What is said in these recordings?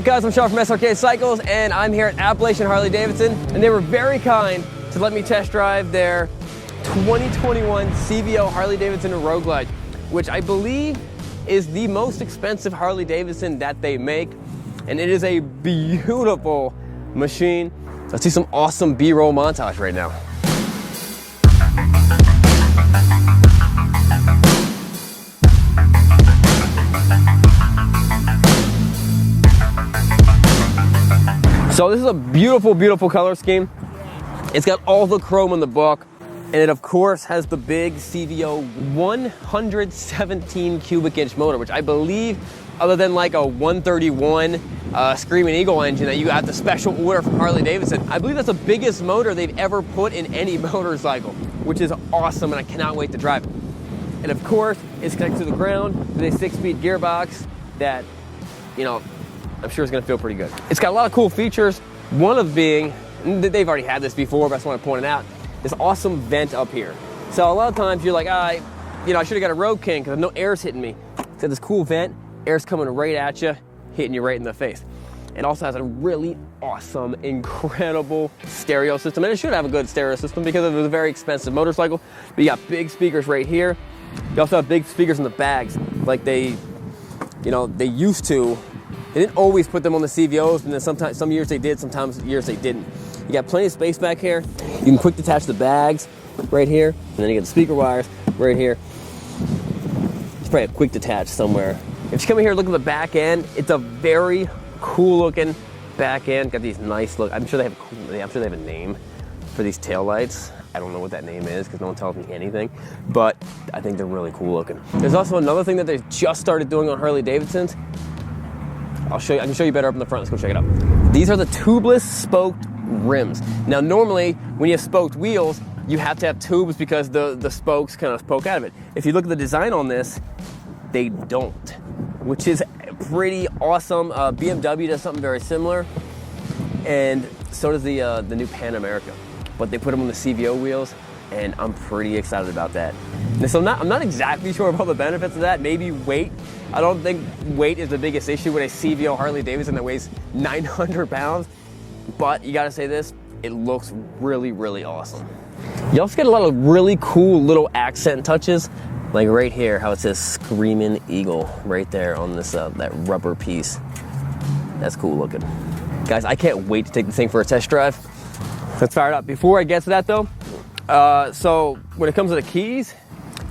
guys? I'm Sean from Srkcycles, and I'm here at Appalachian Harley Davidson, and they were very kind to let me test drive their 2021 CVO Harley Davidson Road Glide, which I believe is the most expensive Harley Davidson that they make, and it is a beautiful machine. Let's see some awesome B-roll montage right now. So this is a beautiful, beautiful color scheme. It's got all the chrome in the book, and it of course has the big CVO 117 cubic inch motor, which I believe, other than like a 131 Screaming Eagle engine that you got the special order from Harley Davidson, I believe that's the biggest motor they've ever put in any motorcycle, which is awesome, and I cannot wait to drive it. And of course, it's connected to the ground with a 6-speed gearbox that, you know, I'm sure it's gonna feel pretty good. It's got a lot of cool features, one of being, they've already had this before, but I just want to point it out, this awesome vent up here. So a lot of times you're like, I should have got a Road King because no air's hitting me. It's got this cool vent, air's coming right at you, hitting you right in the face. It also has a really awesome, incredible stereo system, and it should have a good stereo system because it was a very expensive motorcycle. But you got big speakers right here. You also have big speakers in the bags, like they used to. They didn't always put them on the CVOs, and then sometimes, some years they did, sometimes years they didn't. You got plenty of space back here. You can quick detach the bags right here, and then you get the speaker wires right here. It's probably a quick detach somewhere. If you come in here and look at the back end, it's a very cool looking back end. Got these nice look. I'm sure they have a name for these taillights. I don't know what that name is because no one tells me anything, but I think they're really cool looking. There's also another thing that they've just started doing on Harley Davidsons. I can show you better up in the front. Let's go check it out. These are the tubeless spoked rims. Now, normally when you have spoked wheels, you have to have tubes because the spokes kind of poke out of it. If you look at the design on this, they don't, which is pretty awesome. BMW does something very similar, and so does the new Pan America. But they put them on the CVO wheels, and I'm pretty excited about that. And so I'm not exactly sure about the benefits of that. Maybe weight. I don't think weight is the biggest issue with a CVO Harley Davidson that weighs 900 pounds. But you gotta say this, it looks really, really awesome. You also get a lot of really cool little accent touches, like right here, how it says Screaming Eagle right there on this that rubber piece. That's cool looking. Guys, I can't wait to take this thing for a test drive. Let's fire it up. Before I get to that though, so when it comes to the keys,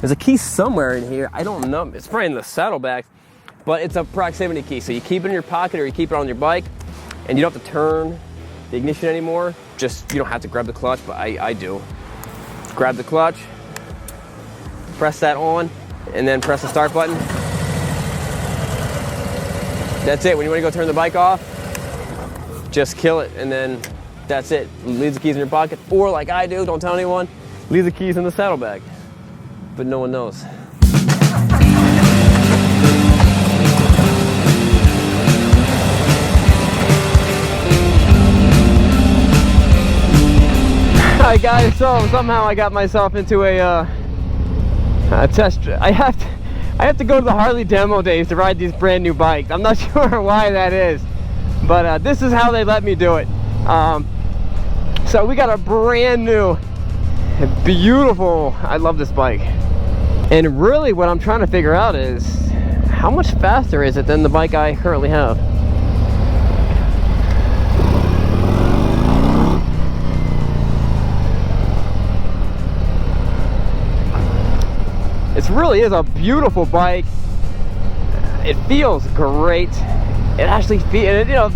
there's a key somewhere in here. I don't know. It's probably in the saddlebags, but it's a proximity key. So you keep it in your pocket or you keep it on your bike, and you don't have to turn the ignition anymore. Just, you don't have to grab the clutch, but I do. Grab the clutch, press that on, and then press the start button. That's it. When you want to go turn the bike off, just kill it, and then that's it. Leave the keys in your pocket, or like I do, don't tell anyone, leave the keys in the saddlebag. But no one knows. Hi guys, so somehow I got myself into a test. I have to go to the Harley demo days to ride these brand new bikes. I'm not sure why that is, but this is how they let me do it. So we got a brand new, beautiful, I love this bike. And really what I'm trying to figure out is how much faster is it than the bike I currently have. It really is a beautiful bike. It feels great. It actually feels, you know,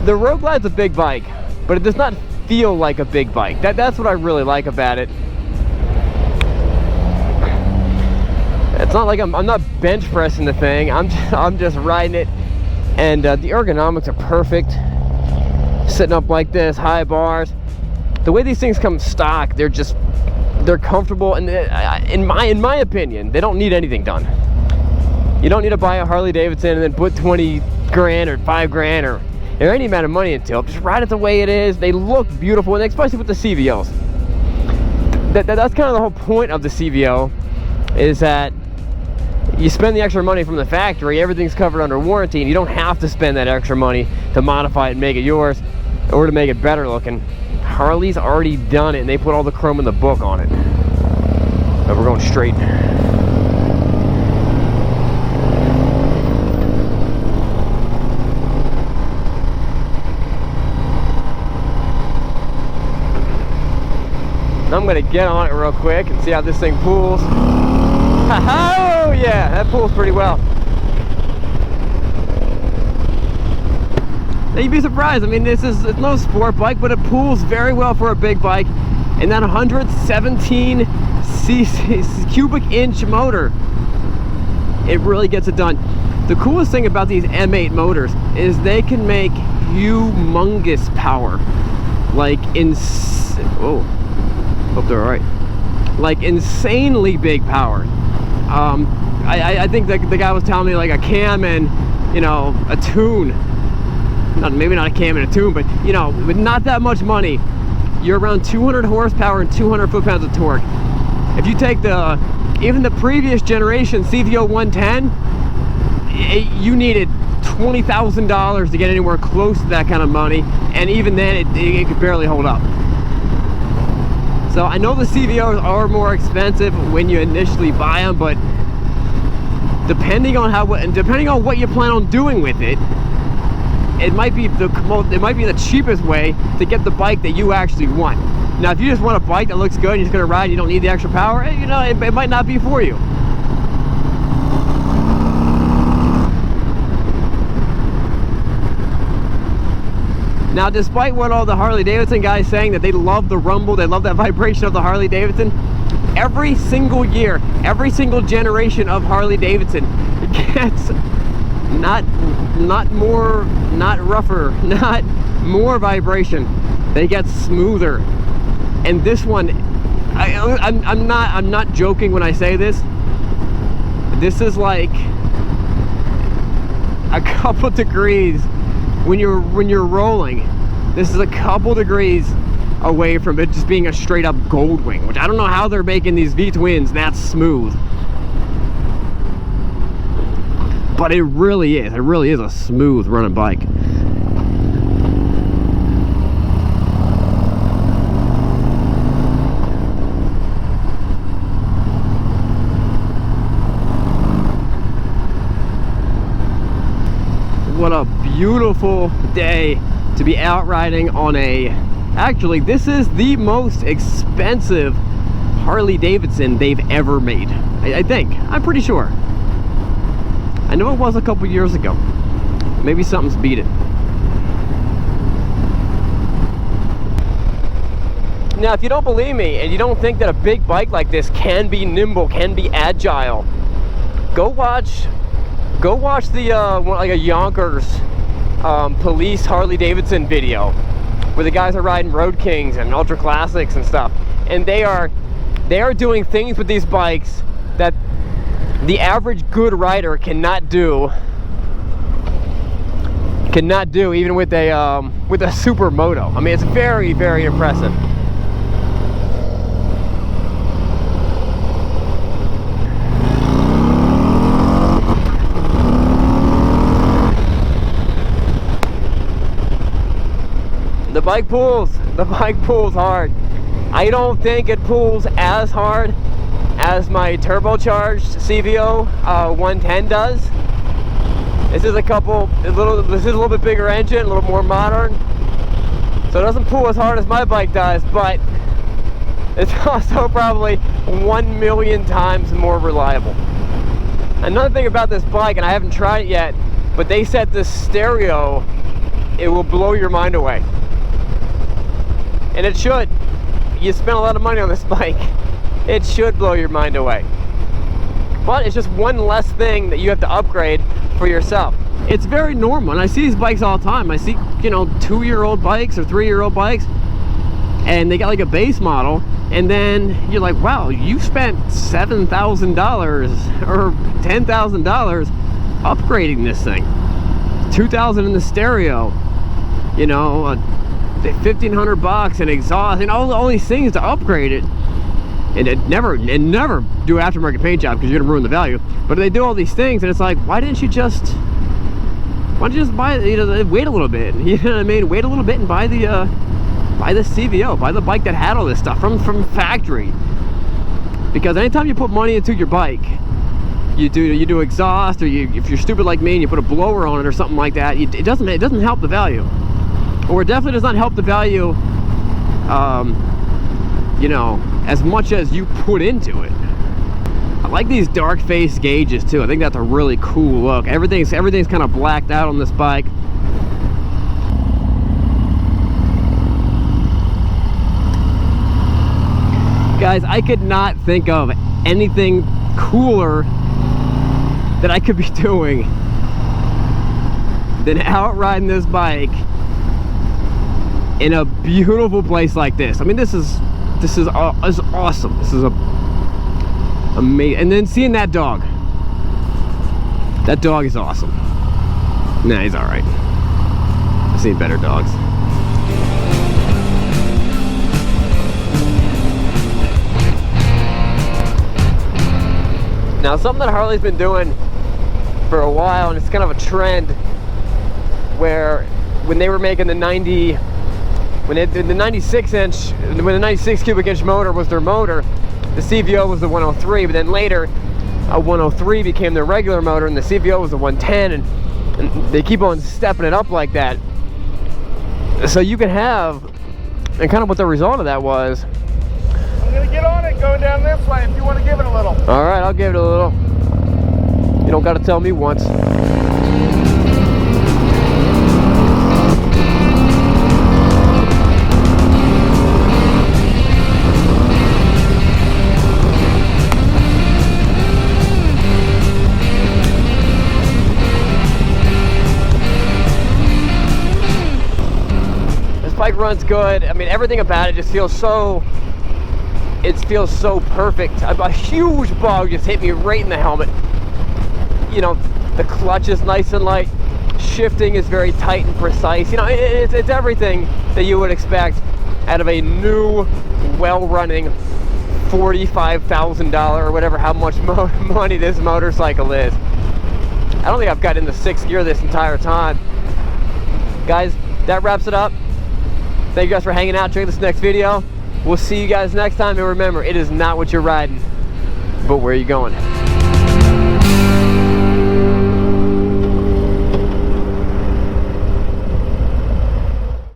the Road Glide's a big bike, but it does not feel like a big bike. That's what I really like about it. It's not like I'm not bench pressing the thing. I'm just riding it, and the ergonomics are perfect. Sitting up like this, high bars. The way these things come stock, they're comfortable, and in my opinion, they don't need anything done. You don't need to buy a Harley Davidson and then put 20 grand or 5 grand or any amount of money into it. Just ride it the way it is. They look beautiful, and especially with the CVOs. That's kind of the whole point of the CVO, is that you spend the extra money from the factory, everything's covered under warranty, and you don't have to spend that extra money to modify it and make it yours or to make it better looking. Harley's already done it, and they put all the chrome in the book on it. But we're going straight. I'm gonna get on it real quick and see how this thing pulls. Oh yeah, that pulls pretty well. Now you'd be surprised. I mean, it's no sport bike, but it pulls very well for a big bike. And that 117 cc cubic inch motor, it really gets it done. The coolest thing about these M8 motors is they can make humongous power, like oh, hope they're all right. Like insanely big power. I think the guy was telling me like a cam and, you know, a tune. Maybe not a cam and a tune, but, you know, with not that much money, you're around 200 horsepower and 200 foot-pounds of torque. If you take even the previous generation CVO 110, you needed $20,000 to get anywhere close to that kind of money, and even then it could barely hold up. So I know the CVOs are more expensive when you initially buy them, but depending on what you plan on doing with it, it might be the cheapest way to get the bike that you actually want. Now, if you just want a bike that looks good and you're just gonna ride, and you don't need the extra power, you know, it might not be for you. Now, despite what all the Harley Davidson guys saying that they love the rumble, they love that vibration of the Harley Davidson, every single year, every single generation of Harley Davidson gets not rougher, not more vibration. They get smoother. And this one, I'm not joking when I say this. This is like a couple degrees when you're rolling. This is a couple degrees away from it just being a straight up gold wing, which I don't know how they're making these V-twins that smooth. But it really is a smooth running bike. What a beautiful day to be out riding on actually, this is the most expensive Harley Davidson they've ever made. I think. I'm pretty sure. I know it was a couple years ago. Maybe something's beat it. Now, if you don't believe me and you don't think that a big bike like this can be nimble, can be agile, go watch the like a Yonkers police Harley Davidson video where the guys are riding Road Kings and Ultra Classics and stuff, and they are doing things with these bikes that the average good rider cannot do even with a supermoto. I mean, it's very, very impressive. The bike pulls hard. I don't think it pulls as hard as my turbocharged CVO 110 does. This is a little bit bigger engine, a little more modern, so it doesn't pull as hard as my bike does, but it's also probably 1,000,000 times more reliable. Another thing about this bike, and I haven't tried it yet, but they said the stereo, it will blow your mind away. And it should. You spent a lot of money on this bike. It should blow your mind away. But it's just one less thing that you have to upgrade for yourself. It's very normal, and I see these bikes all the time. I see, you know, 2-year-old bikes or 3-year-old bikes, and they got like a base model, and then you're like, wow, you spent $7,000 or $10,000 upgrading this thing. $2,000 in the stereo, you know, $1,500 and exhaust and all these things to upgrade it. and never do an aftermarket paint job because you're gonna ruin the value. But they do all these things, and it's like, why didn't you just buy, you know, wait a little bit? You know what I mean? Wait a little bit and buy the CVO, buy the bike that had all this stuff from factory. Because anytime you put money into your bike, you do exhaust, or if you're stupid like me and you put a blower on it or something like that, it doesn't help the value, or it definitely does not help the value, you know, as much as you put into it. I like these dark face gauges too. I think that's a really cool look. Everything's kind of blacked out on this bike. Guys, I could not think of anything cooler that I could be doing than out riding this bike in a beautiful place like this. I mean, this is awesome. This is amazing. And then seeing that dog. That dog is awesome. Nah, he's all right. I've seen better dogs. Now, something that Harley's been doing for a while, and it's kind of a trend, where when they were making the 96 cubic inch motor was their motor, the CVO was the 103, but then later a 103 became their regular motor and the CVO was the 110, and they keep on stepping it up like that. So you can have, and kind of what the result of that was, I'm gonna get on it going down this way if you want to give it a little. All right, I'll give it a little. You don't got to tell me once. This bike runs good. I mean, everything about it just feels so, it feels so perfect. A huge bug just hit me right in the helmet. You know, the clutch is nice and light. Shifting is very tight and precise. You know, it's everything that you would expect out of a new, well-running $45,000 or whatever, how much money this motorcycle is. I don't think I've got in the 6th gear this entire time. Guys, that wraps it up. Thank you guys for hanging out. Check this next video. We'll see you guys next time, and remember, it is not what you're riding, but where you're going.